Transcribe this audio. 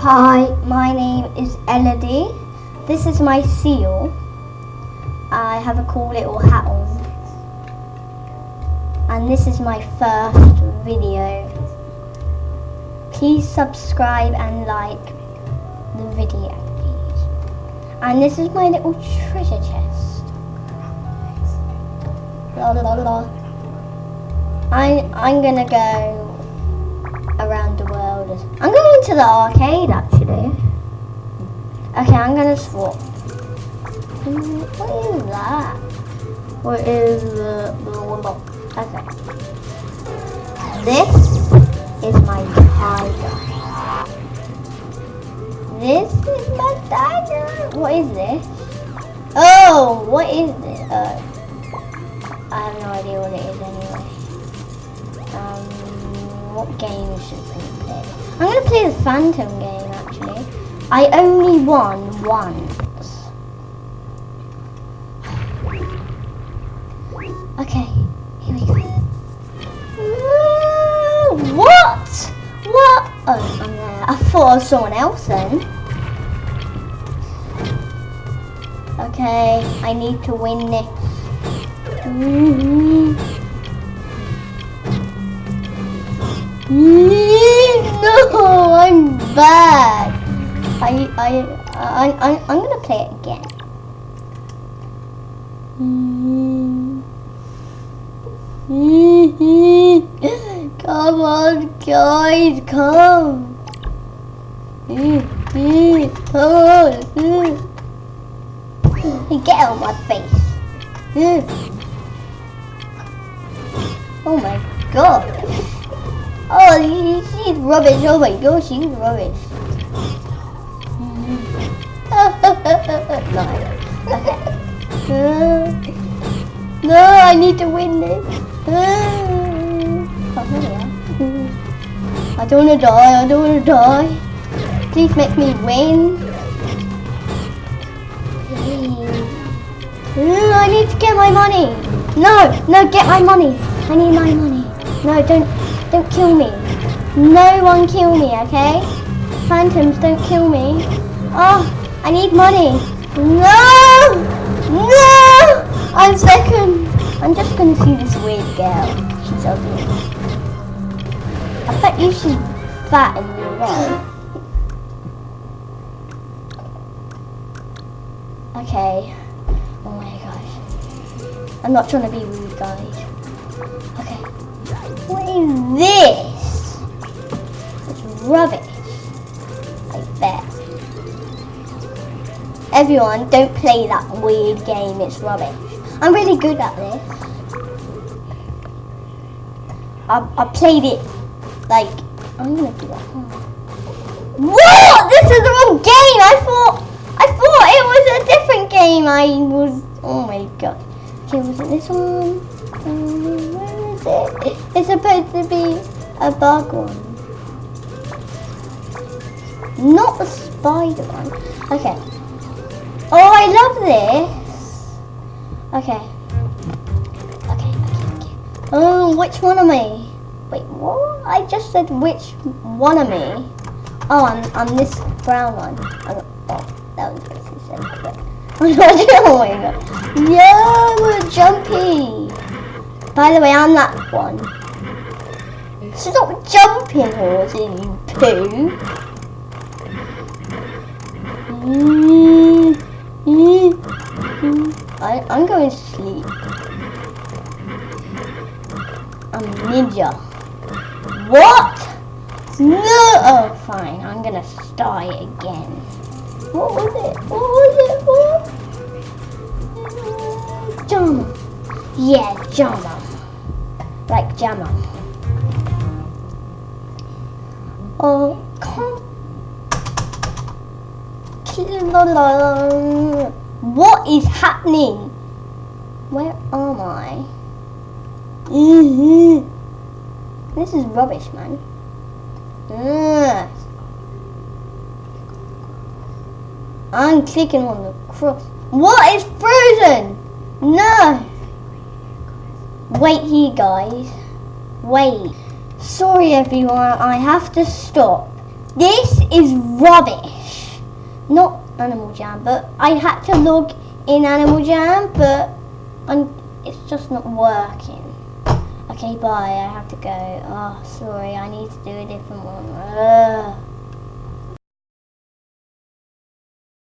Hi, my name is Elouiseh. This is my seal. I have a cool little hat on. And this is my first video. Please subscribe and like the video, please. And this is my little treasure chest. La la la. I'm gonna go around the world. I'm going to the arcade actually. Okay, I'm gonna swap. What is that? What is the lock? Okay. This is my tiger. This is my tiger. What is this? Oh, what is this? I have no idea what it is anyway. What game should we play? I'm going to play the Phantom game actually. I only won once. Okay, here we go. What? What? Oh, I'm there. I thought I was someone else then. Okay, I need to win this. No, I'm bad. I'm gonna play it again. Come on, guys, come. Come on. Get out of my face. Oh my god. Oh, she's rubbish. Oh my gosh, she's rubbish. No. Okay. No, I need to win this. Oh, here we are. I don't want to die. I don't want to die. Please make me win. I need to get my money. No, get my money. I need my money. No, don't kill me. No one kill me, okay? Phantoms, don't kill me. Oh, I need money. No! I'm second. I'm just gonna see this weird girl. She's ugly. I bet you she's fat in real life. Okay. Oh my gosh. I'm not trying to be rude, guys. Okay. What is this? It's rubbish. I bet. Everyone, don't play that weird game. It's rubbish. I'm really good at this. I played it like I'm gonna do that. What? This is the wrong game. I thought it was a different game. Oh my god. Okay, was it this one? Where is it? It's supposed to be a bug one. Not the spider one. Okay. Oh, I love this. Okay. Oh, which one am I? Wait, what? I just said which one am I? Oh, I'm this brown one. Oh, that was what she said. I'm not sure. Oh my god. Yeah, jumpy. By the way, I'm that one. Stop jumping, horsey, you poo. I'm going to sleep. I'm ninja. What? No! Oh, fine. I'm gonna die again. What was it? Jama. Yeah, Jama. Like Jama. Oh, come. What is happening? Where am I? This is rubbish, man. I'm clicking on the cross. What is frozen? No. Wait here, guys. Wait. Sorry, everyone. I have to stop This is rubbish. Not Animal Jam, but I had to log in Animal Jam, but it's just not working. Okay, bye. I have to go. Oh, sorry. I need to do a different one. Ugh.